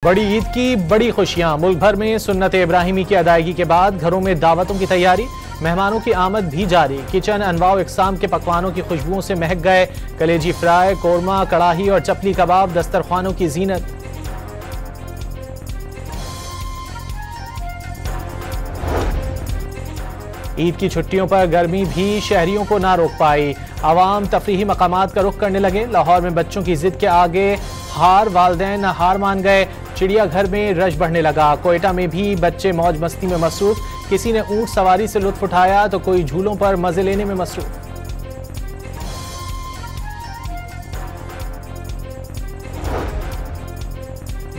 बड़ी ईद की बड़ी खुशियां। मुल्क भर में सुन्नत इब्राहिमी की अदायगी के बाद घरों में दावतों की तैयारी, मेहमानों की आमद भी जारी। किचन अनवाओ इकसाम के पकवानों की खुशबुओं से महक गए। कलेजी फ्राई, कोरमा, कड़ाही और चपली कबाब दस्तरखानों की जीनत। ईद की छुट्टियों पर गर्मी भी शहरियों को ना रोक पाई। आवाम तफरीही मकामात का रुख करने लगे। लाहौर में बच्चों की जिद के आगे हार वालिदैन हार मान गए। चिड़ियाघर में रश बढ़ने लगा। कोयटा में भी बच्चे मौज मस्ती में मसरूफ। किसी ने ऊंट सवारी से लुत्फ उठाया तो कोई झूलों पर मजे लेने में मसरूफ।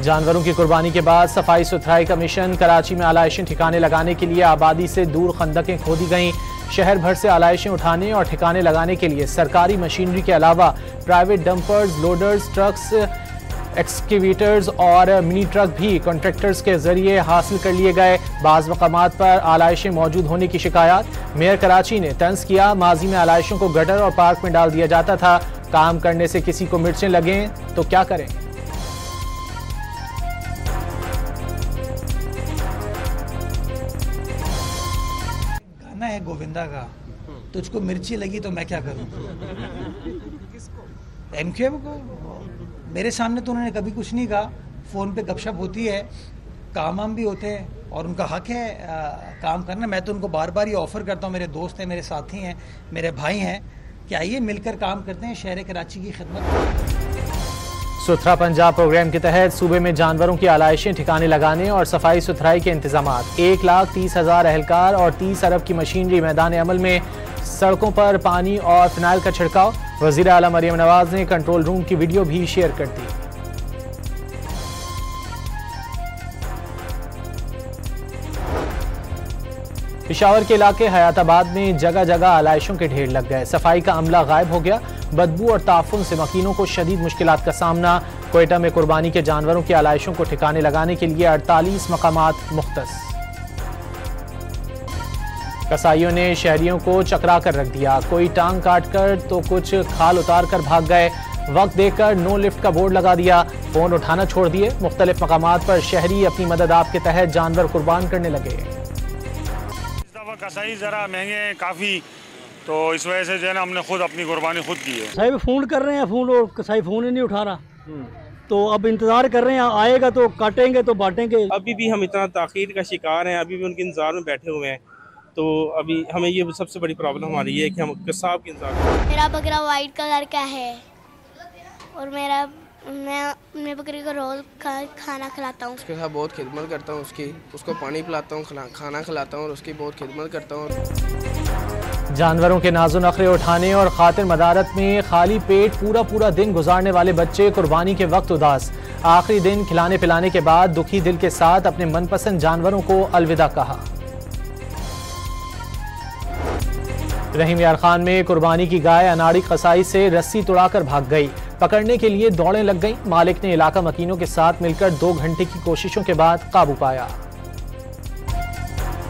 जानवरों की कुर्बानी के बाद सफाई सुथराई का मिशन। कराची में आलाइशें ठिकाने लगाने के लिए आबादी से दूर खंदकें खोदी गईं। शहर भर से आलाइशें उठाने और ठिकाने लगाने के लिए सरकारी मशीनरी के अलावा private dumpers, loaders, trucks, excavators और मिनी ट्रक भी कॉन्ट्रैक्टर्स के जरिए हासिल कर लिए गए। बाज़ मकामात पर आलाइशें मौजूद होने की शिकायत। मेयर कराची ने तंज किया, माजी में आलाइशों को गटर और पार्क में डाल दिया जाता था। काम करने से किसी को मिर्चें लगें तो क्या करें। गाना है गोविंदा का, तुझको मिर्ची लगी तो मैं क्या करूं। एमक्यूएम को मेरे सामने तो उन्होंने कभी कुछ नहीं कहा। फ़ोन पे गपशप होती है, काम वाम भी होते हैं और उनका हक है काम करना। मैं तो उनको बार बार ये ऑफ़र करता हूँ, मेरे दोस्त हैं, मेरे साथी हैं, मेरे भाई हैं, कि आइए मिलकर काम करते हैं शहर कराची की खिदमत। सुथरा पंजाब प्रोग्राम के तहत सूबे में जानवरों की आलाइशें ठिकाने लगाने और सफाई सुथराई के इंतजामात। 1,30,000 एहलकार और 30 अरब की मशीनरी मैदान अमल में। सड़कों पर पानी और फिनाइल का छिड़काव। वज़ीर आला मरियम नवाज ने कंट्रोल रूम की वीडियो भी शेयर कर दी। पेशावर के इलाके हयाताबाद में जगह जगह आलाइशों के ढेर लग गए। सफाई का अमला गायब हो गया। बदबू और ताफुन से मकीनों को शदीद मुश्किलात का सामना। कोयटा में कुर्बानी के जानवरों की आलाइशों को ठिकाने लगाने के लिए 48 मकामात मुख्तस। कसाईयों ने शहरियों को चकरा कर रख दिया। कोई टांग काट कर तो कुछ खाल उतार कर भाग गए। वक्त देखकर नो लिफ्ट का बोर्ड लगा दिया। फोन उठाना छोड़ दिए। मुख्तलिफ मकामात पर शहरी अपनी मदद आप के तहत जानवर कुर्बान करने लगे। इस दफ़ा कसाई ज़रा महंगे हैं काफ़ी, तो इस वजह से जो है ना हमने खुद अपनी कुर्बानी खुद की है। कसाई फ़ोन कर रहे हैं, फ़ोन और कसाई फ़ोन ही नहीं उठा रहा। तो अब इंतज़ार कर रहे हैं, आएगा तो काटेंगे तो बांटेंगे। अभी भी हम इतना ताख़ीर का शिकार हैं, अभी भी उनके इंतज़ार में बैठे हुए हैं। तो अभी हमें ये सबसे बड़ी प्रॉब्लम हमारी ये है कि हम कसाब के इंतज़ार। मेरा बकरा वाइट कलर का है और मैं अपने बकरी को रोज़ खाना खिलाता हूँ। उसके साथ बहुत खिदमत करता हूँ, उसको पानी पिलाता हूँ, खाना खिलाता हूँ और उसकी बहुत खिदमत करता हूँ। जानवरों के नाज़ो नखरे उठाने और खातिर मदारत में खाली पेट पूरा दिन गुजारने वाले बच्चे कुर्बानी के वक्त उदास। आखिरी दिन खिलाने पिलाने के बाद दुखी दिल के साथ अपने मनपसंद जानवरों को अलविदा कहा। रहीम यार खान में कुर्बानी की गाय अनाड़ी कसाई से रस्सी तुड़ाकर भाग गई। पकड़ने के लिए दौड़ें लग गईं। मालिक ने इलाका मकीनों के साथ मिलकर 2 घंटे की कोशिशों के बाद काबू पाया।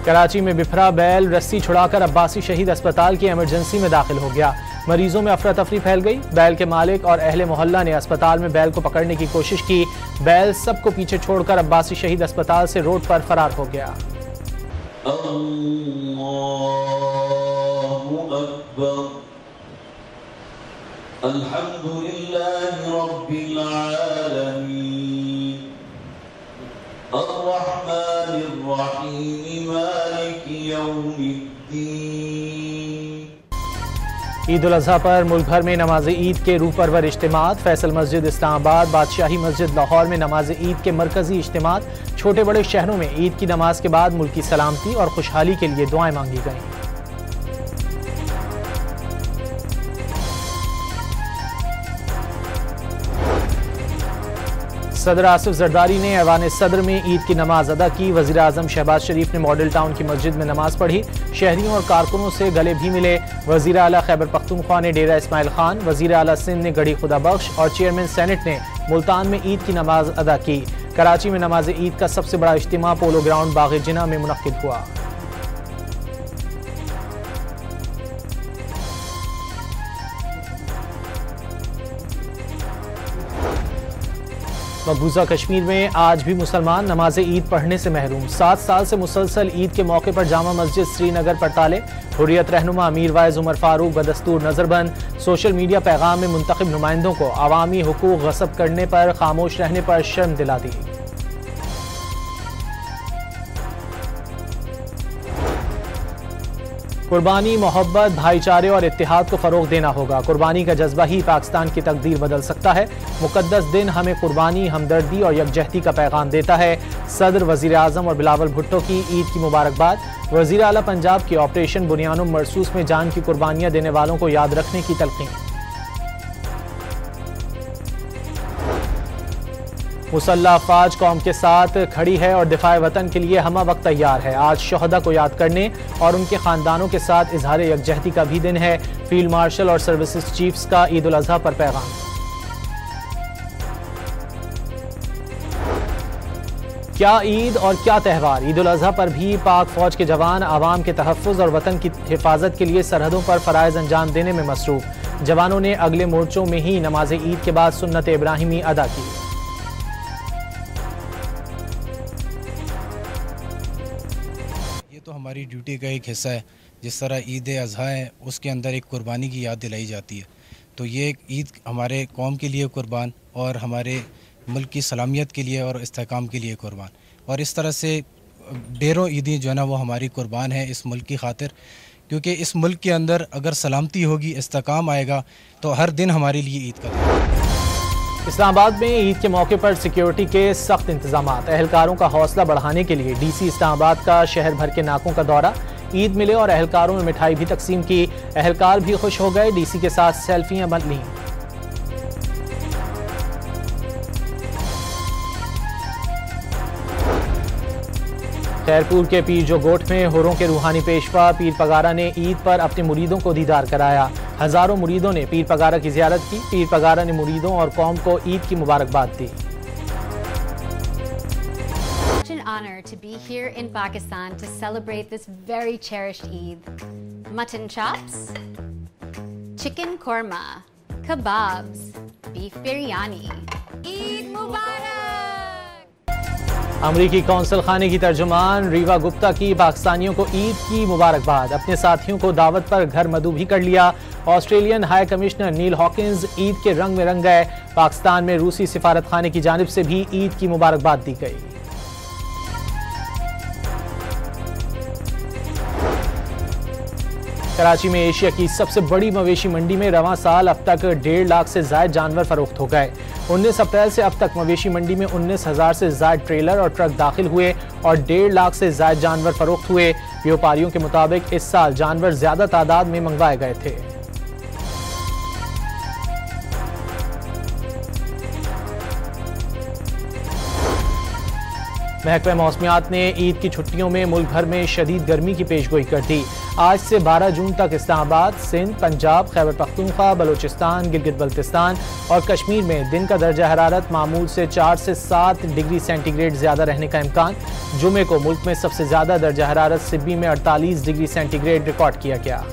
कराची में बिफरा बैल रस्सी छुड़ाकर अब्बासी शहीद अस्पताल की इमरजेंसी में दाखिल हो गया। मरीजों में अफरा तफरी फैल गई। बैल के मालिक और अहले मोहल्ला ने अस्पताल में बैल को पकड़ने की कोशिश की। बैल सबको पीछे छोड़कर अब्बासी शहीद अस्पताल से रोड पर फरार हो गया। अल्हम्दुलिल्लाहि रब्बिल आलमीन अर्रहमानिर रहीम मालिकि यौमिद्दीन। ईद उल अज़हा पर मुल्क भर में नमाज ईद के रूह परवर इज्तिमात। फैसल मस्जिद इस्लामाबाद, बादशाही मस्जिद लाहौर में नमाज ईद के मरकजी इज्तिमात। छोटे बड़े शहरों में ईद की नमाज के बाद मुल्क की सलामती और खुशहाली के लिए दुआएं मांगी गईं। सदर आसिफ जरदारी ने ऐवान सदर में ईद की नमाज अदा की। वज़ीर आज़म शहबाज शरीफ ने मॉडल टाउन की मस्जिद में नमाज पढ़ी। शहरियों और कारकुनों से गले भी मिले। वज़ीर आला खैबर पख्तूनख्वा ने डेरा इस्माइल खान, वज़ीर आला सिंध ने गढ़ी खुदा बख्श और चेयरमैन सेनेट ने मुल्तान में ईद की नमाज अदा की। कराची में नमाज ईद का सबसे बड़ा इज्तिमा पोलो ग्राउंड बाग़ जिना में मुनक्किद हुआ। मकबूजा कश्मीर में आज भी मुसलमान नमाज ईद पढ़ने से महरूम। 7 साल से मुसलसल ईद के मौके पर जामा मस्जिद श्रीनगर पर ताले। हुर्रियत रहनुमा अमीर वाइज उमर फारूक बदस्तूर नजरबंद। सोशल मीडिया पैगाम में मुंतखब नुमाइंदों को अवामी हुकूक गस्ब करने पर खामोश रहने पर शर्म दिला दी। कुर्बानी, मोहब्बत, भाईचारे और इत्तेहाद को फरोग देना होगा। कुर्बानी का जज्बा ही पाकिस्तान की तकदीर बदल सकता है। मुकद्दस दिन हमें कुर्बानी, हमदर्दी और यकजहती का पैगाम देता है। सदर, वजीर आजम और बिलावल भुट्टो की ईद की मुबारकबाद। वजीर आला पंजाब की ऑपरेशन बुनियानुम मरसूस में जान की कुर्बानियां देने वालों को याद रखने की तलकीन। मुसल्लह अफवाज कौम के साथ खड़ी है और दिफाए वतन के लिए हमा वक्त तैयार है। आज शहदा को याद करने और उनके खानदानों के साथ इजहार यकजहती का भी दिन है। फील्ड मार्शल और सर्विसेज चीफ्स का ईद उल अजहा पर पैगाम। क्या ईद और क्या त्यौहार। ईद उल अजहा पर भी पाक फौज के जवान आवाम के तहफ़्फ़ुज़ और वतन की हिफाजत के लिए सरहदों पर फ़राइज़ अंजाम देने में मसरूफ़। जवानों ने अगले मोर्चों में ही नमाज ईद के बाद सुन्नत इब्राहिमी अदा की। तो हमारी ड्यूटी का एक हिस्सा है। जिस तरह ईद अज़हा है उसके अंदर एक कुर्बानी की याद दिलाई जाती है, तो ये ईद हमारे कौम के लिए कुर्बान और हमारे मुल्क की सलामियत के लिए और इस्तेहकाम के लिए कुर्बान। और इस तरह से ढेरों ईदें जो है ना वो हमारी कुर्बान है इस मुल्क की खातिर, क्योंकि इस मुल्क के अंदर अगर सलामती होगी, इस्तेहकाम आएगा, तो हर दिन हमारे लिए ईद का दिन। इस्लामाबाद में ईद के मौके पर सिक्योरिटी के सख्त इंतजामात। एहलकारों का हौसला बढ़ाने के लिए डीसी इस्लामाबाद का शहर भर के नाकों का दौरा। ईद मिले और एहलकारों में मिठाई भी तकसीम की। एहलकार भी खुश हो गए, डीसी के साथ सेल्फियां बन लीं। खैरपुर के पीर जो गोठ में हुर्रों के रूहानी पेशवा पीर पगारा ने ईद पर अपने मुरीदों को दीदार कराया। हजारों मुरीदों ने पीर पगारा की ज़ियारत की। पीर पगारा ने मुरीदों और कौम को ईद की मुबारकबाद दी। Such an honor to be here in Pakistan to celebrate this very cherished Eid. Mutton chops, chicken korma, kebabs, beef biryani. Eid Mubarak! अमरीकी कौंसल खाने की तर्जुमान रीवा गुप्ता की पाकिस्तानियों को ईद की मुबारकबाद। अपने साथियों को दावत पर घर मदऊ भी कर लिया। ऑस्ट्रेलियन हाई कमिश्नर नील हॉकिंस ईद के रंग में रंग गए। पाकिस्तान में रूसी सिफारत खाने की जानिब से भी ईद की मुबारकबाद दी गई। कराची में एशिया की सबसे बड़ी मवेशी मंडी में रवां साल अब तक 1.5 लाख से ज्यादा जानवर फरोख्त हो गए। 19 अप्रैल से अब तक मवेशी मंडी में 19,000 से ज्यादा ट्रेलर और ट्रक दाखिल हुए और 1.5 लाख से ज्यादा जानवर फरोख्त हुए। व्यापारियों के मुताबिक इस साल जानवर ज्यादा तादाद में मंगवाए गए थे। महकमा मौसमियात ने ईद की छुट्टियों में मुल्क भर में शदीद गर्मी की पेशगोई कर दी। आज से 12 जून तक इस्लामाबाद, सिंध, पंजाब, खैबर पख्तूनख्वा, बलूचिस्तान, गिलगित बल्तिस्तान और कश्मीर में दिन का दर्जा हरारत मामूल से 4 से 7 डिग्री सेंटीग्रेड ज्यादा रहने का इम्कान। जुमे को मुल्क में सबसे ज्यादा दर्जा हरारत सिब्बी में 48 डिग्री सेंटीग्रेड रिकॉर्ड किया गया।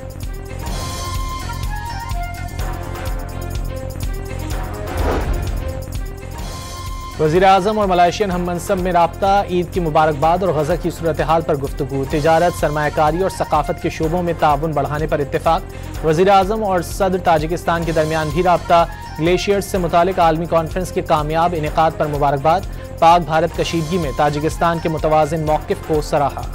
वज़ीर आज़म और मलाइशियन हम मनसब में राब्ता। ईद की मुबारकबाद और गज़ा की सूरत हाल पर गुफ्तगू। तिजारत, सरमायाकारी और सकाफत के शोबों में ताउन बढ़ाने पर इत्तेफाक। वज़ीर आज़म और सदर ताजिकिस्तान के दरमियान भी राब्ता। ग्लेशियर्स से मुतालिक आलमी कॉन्फ्रेंस के कामयाब इनेकाद पर मुबारकबाद। पाक भारत कशीदगी में ताजिकिस्तान के मुतवाज़िन मौक़िफ़ को सराहा।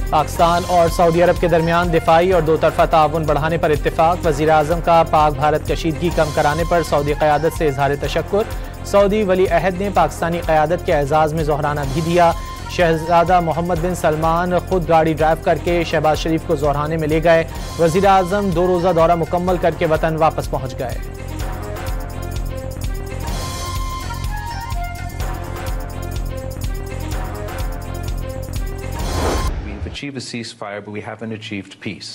पाकिस्तान और सऊदी अरब के दरमियान दिफाई और दो तरफा ताउन बढ़ाने पर इत्तेफाक। वज़ीर आज़म का पाक भारत कशीदगी कम कराने पर सऊदी क़यादत से इज़हार तशक्कुर। सऊदी वली अहद ने पाकिस्तानी क़यादत के एजाज़ में जोहराना भी दिया। शहज़ादा मोहम्मद बिन सलमान खुद गाड़ी ड्राइव करके शहबाज शरीफ को जोहराने में ले गए। वज़ीर आज़म 2 रोज़ा दौरा मुकम्मल करके वतन वापस पहुँच गए। Achieved a ceasefire, but we haven't achieved peace.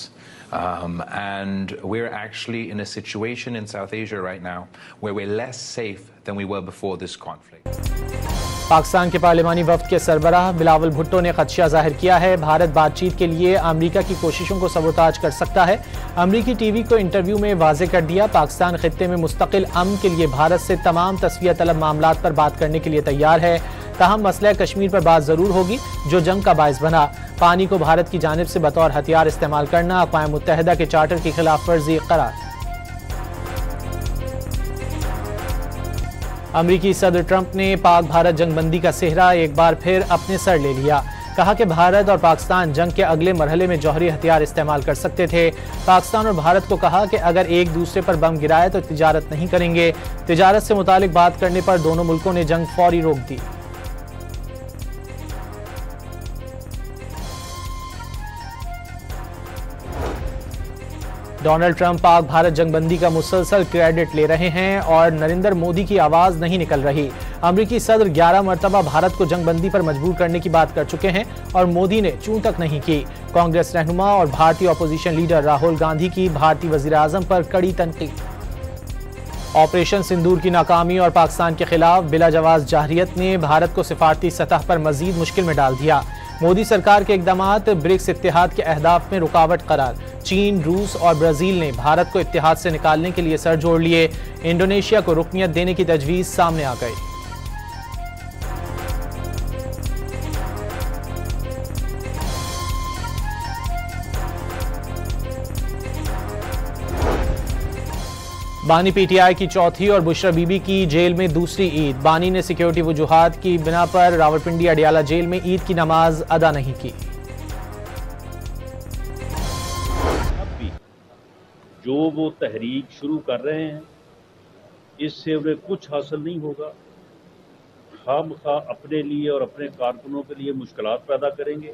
And we're actually in a situation in South Asia right now where we're less safe than we were before this conflict. Pakistan के पार्लिमानी वफ्द के सरबराह बिलावल भुट्टो ने खदशा जाहिर किया है, भारत बातचीत के लिए अमरीका की कोशिशों को सबोताज कर सकता है। अमरीकी टीवी को इंटरव्यू में वाजे कर दिया, पाकिस्तान खित्ते में मुस्तकिल अमन के लिए भारत से तमाम तस्वीर तलब मामलात पर बात करने के लिए तैयार है। ताहम मसला कश्मीर पर बात जरूर होगी जो जंग का बायस बना। पानी को भारत की जानिब से बतौर हथियार इस्तेमाल करना अक़वाम मुत्तहिदा के चार्टर की खिलाफ वर्जी करार। अमरीकी सदर ट्रंप ने पाक भारत जंगबंदी का सेहरा एक बार फिर अपने सर ले लिया। कहा कि भारत और पाकिस्तान जंग के अगले मरहले में जौहरी हथियार इस्तेमाल कर सकते थे। पाकिस्तान और भारत को कहा कि अगर एक दूसरे पर बम गिराए तो तिजारत नहीं करेंगे। तिजारत से मुतालिक बात करने पर दोनों मुल्कों ने जंग फौरी रोक दी। डोनाल्ड ट्रंप पाक भारत जंगबंदी का मुसलसल क्रेडिट ले रहे हैं और नरेंद्र मोदी की आवाज नहीं निकल रही। अमरीकी सदर 11 मरतबा भारत को जंगबंदी पर मजबूर करने की बात कर चुके हैं और मोदी ने चूं तक नहीं की। कांग्रेस रहनुमा और भारतीय अपोजिशन लीडर राहुल गांधी की भारतीय वजीर आजम पर कड़ी तनकीद। ऑपरेशन सिंदूर की नाकामी और पाकिस्तान के खिलाफ बिला जवाज जाहरियत ने भारत को सिफारती सतह पर मजीद मुश्किल में डाल दिया। मोदी सरकार के इक़दामात ब्रिक्स इत्तेहाद के अहदाफ में रुकावट करार। चीन, रूस और ब्राजील ने भारत को इत्तेहाद से निकालने के लिए सर जोड़ लिए। इंडोनेशिया को रुकनियत देने की तजवीज़ सामने आ गई। बानी पीटीआई की चौथी और बुशरा बीबी की जेल में दूसरी ईद। बानी ने सिक्योरिटी वजूहात की बिना पर रावलपिंडी अडियाला जेल में ईद की नमाज अदा नहीं की। अब भी जो वो तहरीक शुरू कर रहे हैं इससे उन्हें कुछ हासिल नहीं होगा। खामखा अपने लिए और अपने कारकुनों के लिए मुश्किलात पैदा करेंगे।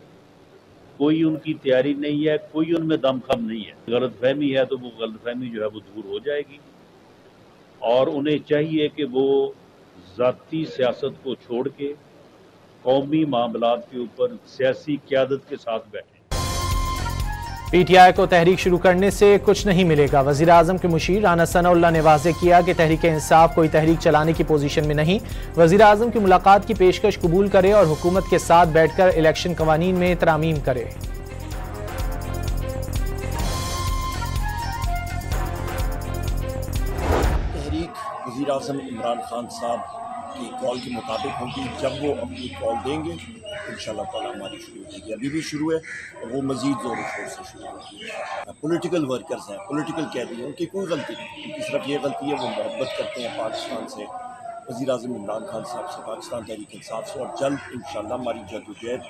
कोई उनकी तैयारी नहीं है, कोई उनमें दमखम नहीं है। गलतफहमी है तो वो गलतफहमी जो है वो दूर हो जाएगी और उन्हें चाहिए कि वो ज़ाती सियासत को छोड़ के कौमी मामलात के ऊपर सियासी क़यादत के साथ बैठें। पीटीआई को तहरीक शुरू करने से कुछ नहीं मिलेगा। वज़ीर आज़म के मुशीर राना सनाउल्लाह ने वाज़ेह किया कि तहरीक इंसाफ कोई तहरीक चलाने की पोजीशन में नहीं। वज़ीर आज़म की मुलाकात की पेशकश कबूल करे और हुकूमत के साथ बैठकर इलेक्शन कवानीन में तरामीम करे। वज़ीर आज़म इमरान खान साहब की कॉल के मुताबिक होगी। जब वो अपनी कॉल देंगे इंशाअल्लाह ताला हमारी शुरू हो जाएगी। अभी भी शुरू है और वो मज़ीद ज़ोर शोर से शुरू होगी। पॉलिटिकल वर्कर्स हैं, पॉलिटिकल कैदी हैं, उनकी कोई गलती नहीं। उनकी सिर्फ ये गलती है वो मोहब्बत करते हैं पाकिस्तान से, वज़ीर आज़म इमरान खान साहब से, पाकिस्तान तहरीक इंसाफ से। और जल्द इंशाअल्लाह हमारी जद्दोजहद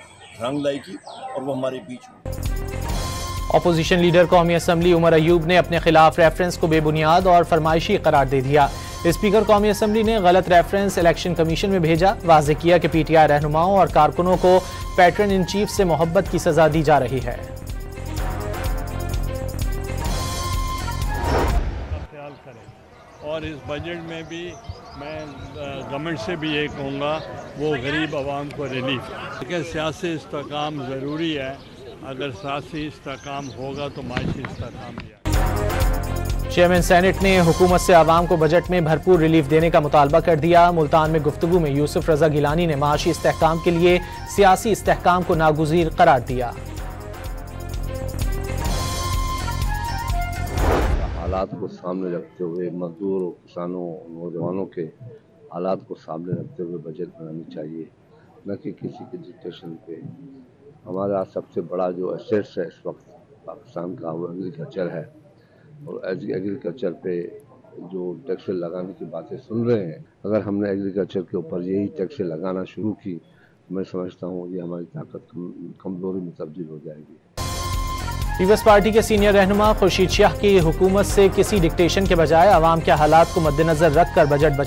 रंग लाएगी और वो हमारे बीच होगी। अपोजिशन लीडर कौमी असम्बली उमर अयूब ने अपने खिलाफ रेफरेंस को बेबुनियाद और फरमाइशी करार दे दिया। स्पीकर कौमी असम्बली ने गलत रेफरेंस इलेक्शन कमीशन में भेजा। वाज़ेह किया कि पीटीआई रहनुमाओं और कारकुनों को पैटर्न इन चीफ से मोहब्बत की सजा दी जा रही है। ख्याल करें और इस बजट में भी मैं गवर्नमेंट से भी ये कहूँगा वो गरीब आवाम को रिलीफ। लेकिन सियासी इस्तेकाम ज़रूरी है। अगर सियासी इस्तेकाम होगा तो माशी इस्तेकाम भी। चेयरमैन सेनेट ने हुकूमत से आवाम को बजट में भरपूर रिलीफ देने का मुतालबा कर दिया। मुल्तान में गुफ्तगू में यूसुफ रजा गिलानी ने माशी इस्तेहकाम के लिए सियासी इस्तेहकाम को नागुज़ीर करार दिया। हालात को सामने रखते हुए मजदूरों, किसानों, नौजवानों के हालात को सामने रखते हुए बजट बनानी चाहिए, न कि किसी के डिक्टेशन पे। हमारा सबसे बड़ा जो एसेट्स है इस वक्त पाकिस्तान का वो एग्रीकल्चर है और एग्रीकल्चर पे जो टैक्स लगाने की बातें सुन रहे हैं, अगर हमने एग्रीकल्चर के ऊपर यही टैक्स लगाना शुरू की तो मैं समझता हूँ ये हमारी ताकत कमजोरी में तब्दील हो जाएगी। पीपल्स पार्टी के सीनियर रहनुमा खुर्शीद शाह की हुकूमत से किसी डिक्टेशन के बजाय आवाम के हालात को मद्देनजर रखकर बजट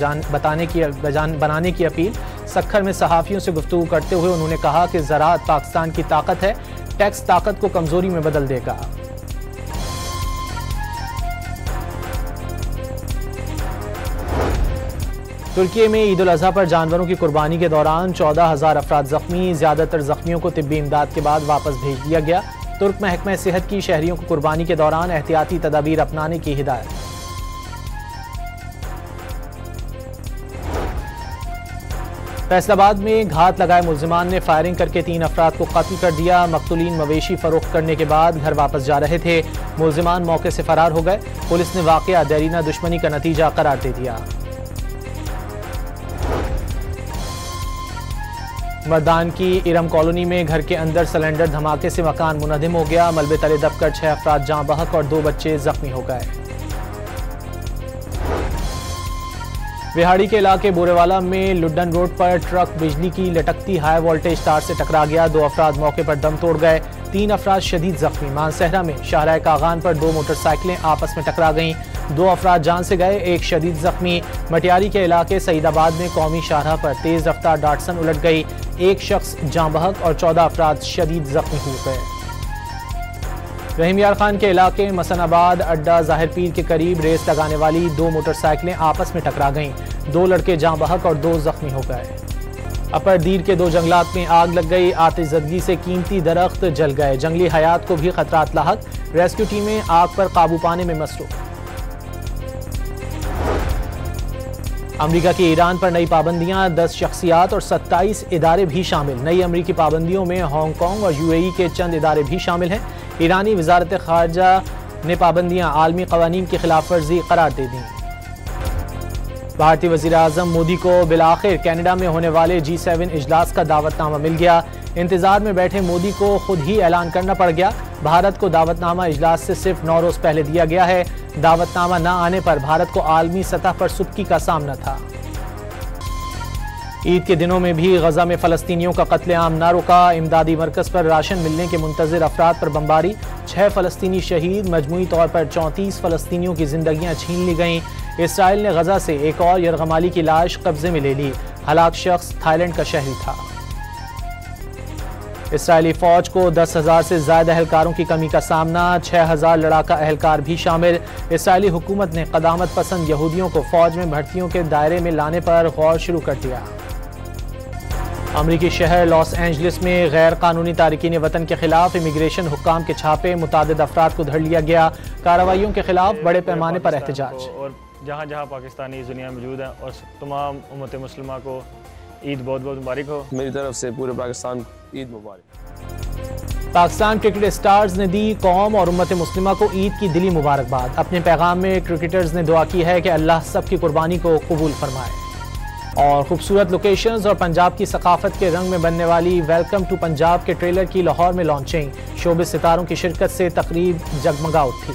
बनाने की अपील। सक्खर में सहाफ़ियों से गुफ्तगू करते हुए उन्होंने कहा कि ज़राअत पाकिस्तान की ताकत है, टैक्स ताकत को कमजोरी में बदल देगा। तुर्की में ईद उल अज़हा पर जानवरों की कुर्बानी के दौरान 14,000 अफराद जख्मी। ज़्यादातर जख्मियों को तिब्बी इमदाद के बाद वापस भेज दिया गया। तुर्क महकमा सेहत की शहरियों को कुर्बानी के दौरान एहतियाती तदाबीर अपनाने की हिदायत। फैसलाबाद में घात लगाए मुल्जिमान ने फायरिंग करके 3 अफराद को कत्ल कर दिया। मकतूलीन मवेशी फरोख्त करने के बाद घर वापस जा रहे थे। मुल्जिमान मौके से फरार हो गए। पुलिस ने वाकया देरीना दुश्मनी का नतीजा करार दे दिया। मर्दान की इरम कॉलोनी में घर के अंदर सिलेंडर धमाके से मकान मुनहदिम हो गया। मलबे तले दबकर 6 अफराद जाँ बहक और 2 बच्चे जख्मी हो गए। बिहाड़ी के इलाके बोरेवाला में लुड्डन रोड पर ट्रक बिजली की लटकती हाई वोल्टेज तार से टकरा गया। 2 अफराद मौके पर दम तोड़ गए। 3 अफराद शदीद जख्मी। मानसहरा में शाहराह कागान पर 2 मोटरसाइकिलें आपस में टकरा गईं। 2 अफराद जान से गए, 1 शदीद जख्मी। मटियारी के इलाके सईदाबाद में कौमी शाहराह पर तेज रफ्तार डाटसन उलट गई। 1 शख्स जाँ बहक और 14 अफराद शदीद जख्मी हो गए। रहीम यार खान के इलाके मसनाबाद अड्डा जाहिर पीर के करीब रेस लगाने वाली 2 मोटरसाइकिलें आपस में टकरा गईं। 2 लड़के जाँ बहक और 2 जख्मी हो गए। अपर दीर के 2 जंगलात में आग लग गई। आतिशज़दगी से कीमती दरख्त जल गए। जंगली हयात को भी खतरात लाहक। रेस्क्यू टीमें आग पर काबू पाने में मसरूफ। अमेरिका की ईरान पर नई पाबंदियां, 10 शख्सियात और 27 इदारे भी शामिल। नई अमेरिकी पाबंदियों में हांगकांग और यूएई के चंद इदारे भी शामिल हैं। ईरानी वजारत खारजा ने पाबंदियां आलमी कवानीन की खिलाफ वर्जी करार दे दी। भारतीय वज़ीर आज़म मोदी को बिलाखिर कनाडा में होने वाले G7 इजलास का दावतनामा मिल गया। इंतजार में बैठे मोदी को खुद ही ऐलान करना पड़ गया। भारत को दावतनामा इजलास से सिर्फ 9 रोज पहले दिया गया है। दावतनामा न आने पर भारत को आलमी सतह पर सुबकी का सामना था। ईद के दिनों में भी गजा में फलस्तीनियों का कत्लेआम न रुका। इमदादी मरकज पर राशन मिलने के मुंतजिर अफराद पर बमबारी। 6 फलस्तीनी शहीद। मजमूई तौर पर 34 फलस्तीनियों की जिंदगियां छीन ली गईं। इसराइल ने गजा से एक और यरगमाली की लाश कब्जे में ले ली। हलाक शख्स थाईलैंड का शहरी था। इसराइली फौज को 10,000 से ज्यादा एहलकारों की कमी का सामना। 6,000 लड़ाका एहलकार भी शामिल। इसराइली हुकूमत ने कदामत पसंद यहूदियों को फौज में भर्तियों के दायरे में लाने पर गौर शुरू कर दिया। अमरीकी शहर लॉस एंजलिस में गैर कानूनी तारिकीन वतन के खिलाफ इमिग्रेशन हुक्काम के छापे। मुतादिद अफराद को धर लिया गया। कार्रवाइयों के खिलाफ बड़े पैमाने पर एहतजाज। और जहाँ जहाँ पाकिस्तानी दुनिया में मौजूद हैं और तमाम उम्मत मुस्लिमा को ईद बहुत बहुत मुबारक हो। मेरी तरफ से पूरे पाकिस्तान ईद मुबारक। पाकिस्तान क्रिकेट स्टार्स ने दी कौम और उम्मत मुस्लिमा को ईद की दिली मुबारकबाद। अपने पैगाम में क्रिकेटर्स ने दुआ की है कि अल्लाह सबकी कुर्बानी को कबूल फरमाए। और खूबसूरत लोकेशंस और पंजाब की सकाफत के रंग में बनने वाली वेलकम टू पंजाब के ट्रेलर की लाहौर में लॉन्चिंग। शोबिस सितारों की शिरकत से तकरीब जगमगा उठी।